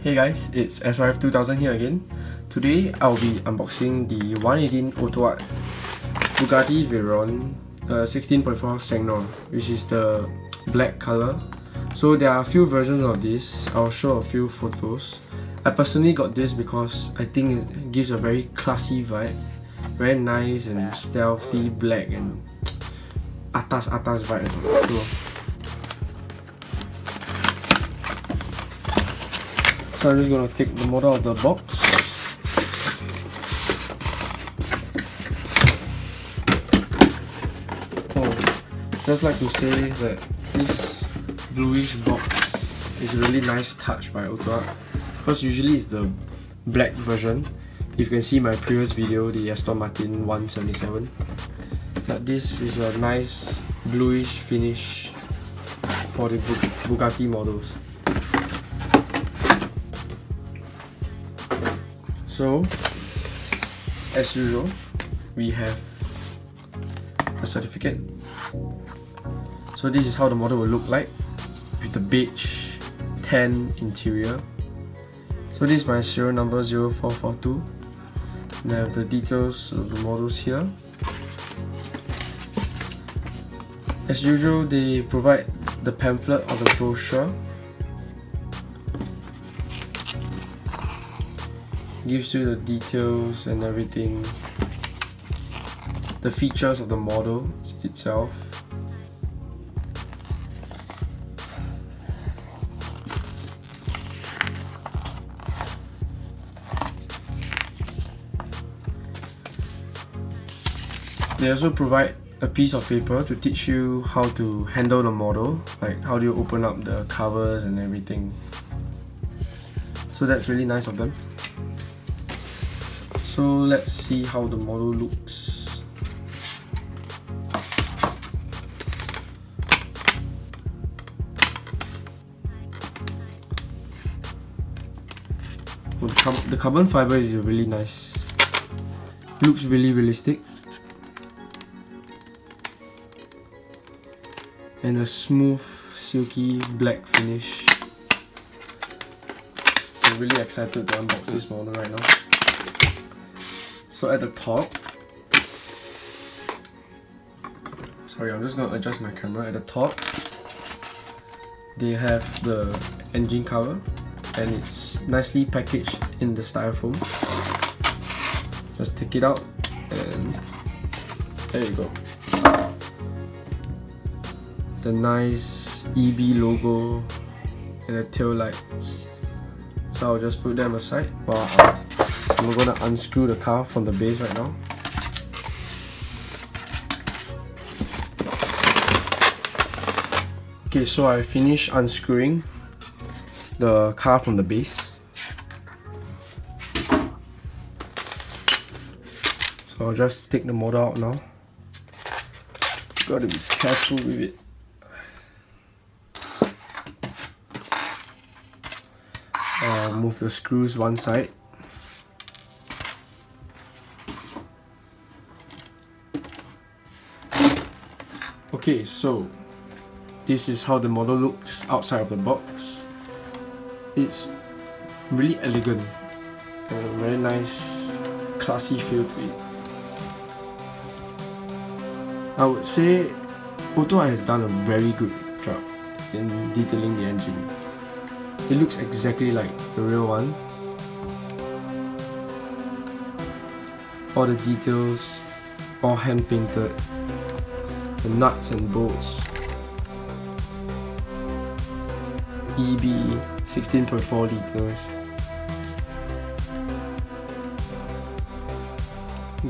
Hey guys, it's SYF2000 here again. Today I'll be unboxing the 118 AUTOart Bugatti Veyron 16.4 Noir, which is the black color. So there are a few versions of this. I'll show a few photos. I personally got this because I think it gives a very classy vibe. Very nice and stealthy black and atas vibe. So I'm just gonna take the model out of the box. Just like to say that this bluish box is a really nice touch by AUTOart, because usually it's the black version. If you can see my previous video, the Aston Martin 177, but this is a nice bluish finish for the Bugatti models. So, as usual, we have a certificate. So this is how the model will look like with the beige tan interior. So this is my serial number 0442. And I have the details of the models here. As usual, they provide the pamphlet or the brochure. Gives you the details and everything, the features of the model itself. They also provide a piece of paper to teach you how to handle the model, like how do you open up the covers and everything. So that's really nice of them. So let's see how the model looks. The carbon fiber is really nice. Looks really realistic. And a smooth, silky black finish. I'm really excited to unbox this model right now. So at the top, sorry, I'm just going to adjust my camera. At the top, they have the engine cover, and it's nicely packaged in the styrofoam. Just take it out, and there you go. The nice EB logo and the tail lights. So I'll just put them aside while I'm gonna unscrew the car from the base right now. Okay, so I finished unscrewing the car from the base. So I'll just take the motor out now. Gotta be careful with it. I'll move the screws one side. Okay, so this is how the model looks outside of the box. It's really elegant and a very nice, classy feel to it. I would say AUTOart has done a very good job in detailing the engine. It looks exactly like the real one. All the details, all hand painted. The nuts and bolts. EB 16.4 liters.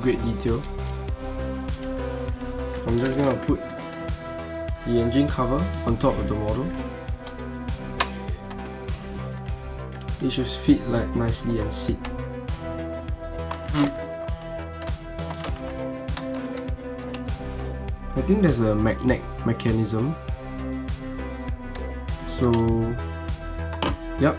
Great detail. I'm just gonna put the engine cover on top of the model. It should fit like nicely and sit. I think there's a magnet mechanism. So, yep.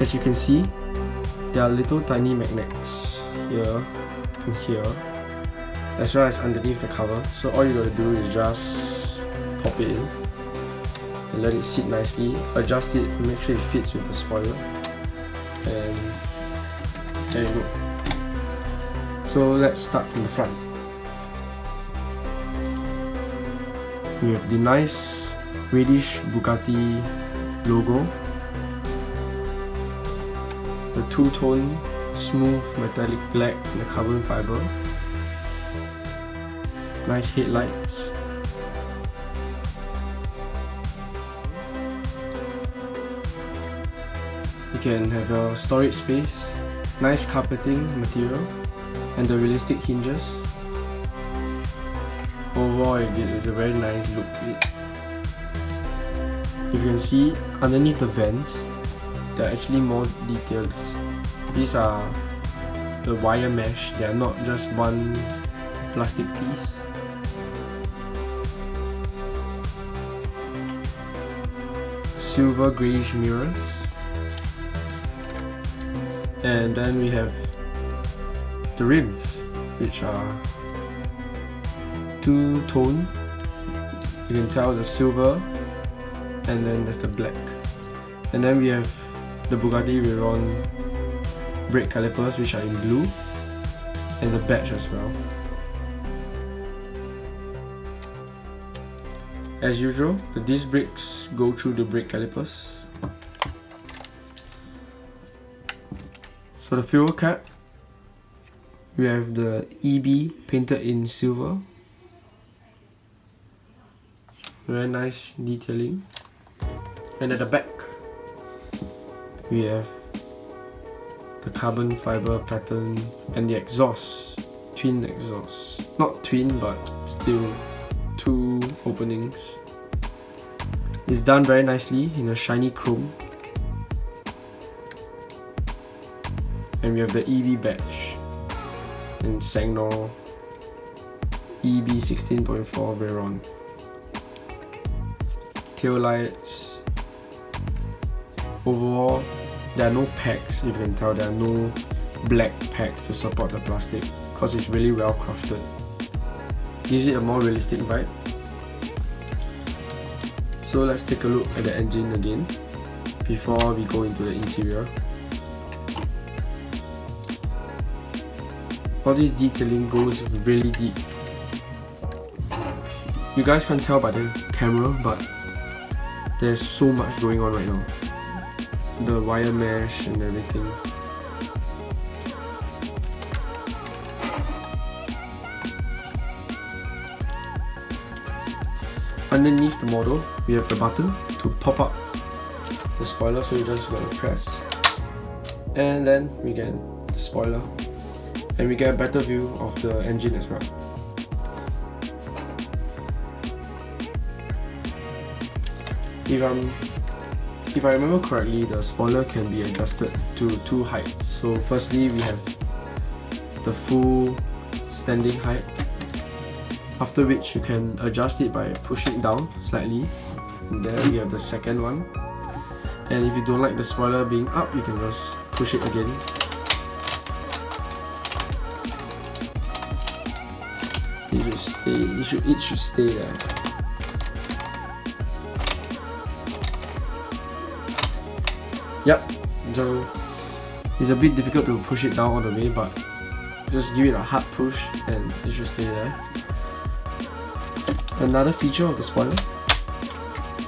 As you can see, there are little tiny magnets here and here, as well as underneath the cover. So all you gotta do is just pop it in. and let it sit nicely. Adjust it to make sure it fits with the spoiler, and there you go. So let's start from the front. We have the nice reddish Bugatti logo, the two-tone smooth metallic black and the carbon fiber, nice headlights, you can have your storage space, nice carpeting material, and the realistic hinges. Overall, it is a very nice look to it. You can see underneath the vents, there are actually more details. These are the wire mesh, they are not just one plastic piece. Silver greyish mirrors. And then we have the rims, which are two-tone. You can tell the silver, and then there's the black. And then we have the Bugatti Veyron brake calipers, which are in blue, and the badge as well. As usual, the disc brakes go through the brake calipers. So the fuel cap, we have the EB painted in silver. Very nice detailing. And at the back, we have the carbon fiber pattern and the exhaust, twin exhaust. Not twin, but still two openings. It's done very nicely in a shiny chrome. And we have the EB badge and Sangnor EB 16.4 Veyron. Tail lights. Overall, there are no pegs. You can tell there are no black pegs to support the plastic because it's really well crafted. Gives it a more realistic vibe. So let's take a look at the engine again before we go into the interior. All this detailing goes really deep. You guys can't tell by the camera, but there's so much going on right now. The wire mesh and everything. Underneath the model, we have the button to pop up the spoiler, so you just gotta press. And then we get the spoiler. And we get a better view of the engine as well. If I remember correctly, the spoiler can be adjusted to two heights. So firstly, we have the full standing height, after which you can adjust it by pushing it down slightly. And then we have the second one. And if you don't like the spoiler being up, you can just push it again. It should stay there. Yep, so it's a bit difficult to push it down all the way, but just give it a hard push and it should stay there. Another feature of the spoiler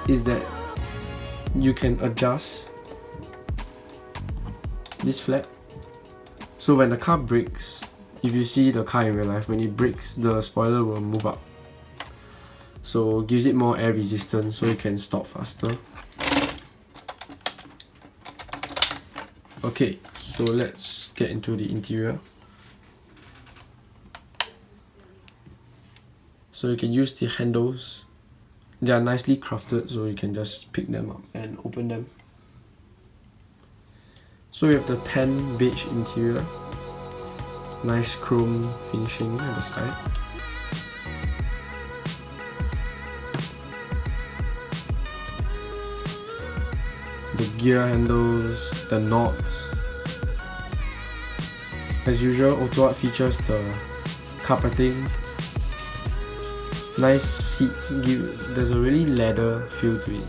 is that you can adjust this flap. So when the car brakes, if you see the car in real life, when it brakes, the spoiler will move up. So it gives it more air resistance so it can stop faster. Okay, so let's get into the interior. So you can use the handles. They are nicely crafted, so you can just pick them up and open them. So we have the tan beige interior. Nice chrome finishing at the side. The gear handles, the knobs. As usual, AUTOart features the carpeting. Nice seats, there's a really leather feel to it.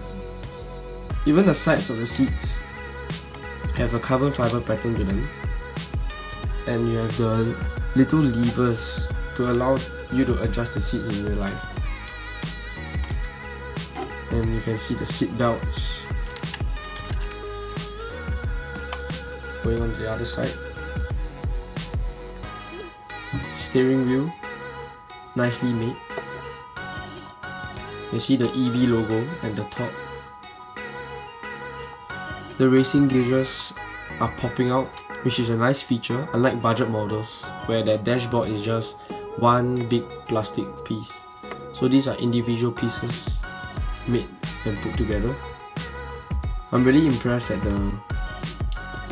Even the sides of the seats have a carbon fiber pattern to them, and you have the little levers to allow you to adjust the seats in real life. And you can see the seat belts going on the other side. Steering wheel, nicely made. You see the EV logo at the top. The racing gauges are popping out, which is a nice feature, unlike budget models where their dashboard is just one big plastic piece. So these are individual pieces made and put together. I'm really impressed at the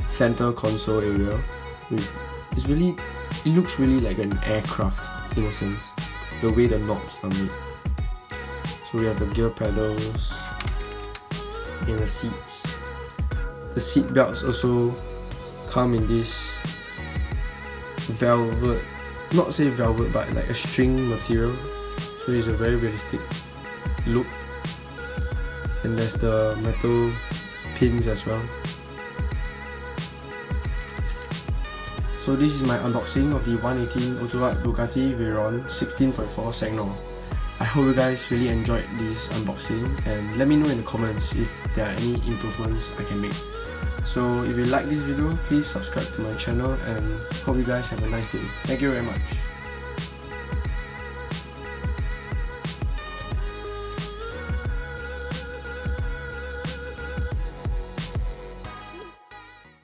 center console area. It looks really like an aircraft in a sense, the way the knobs are made. So we have the gear pedals and the seats. The seat belts also come in this velvet, not say velvet, but like a string material. So it's a very realistic look. And there's the metal pins as well. So this is my unboxing of the 118 AUTOart Bugatti Veyron 16.4 Sang-Nor. I hope you guys really enjoyed this unboxing, and let me know in the comments if there are any improvements I can make. So if you like this video, please subscribe to my channel, and hope you guys have a nice day. Thank you very much.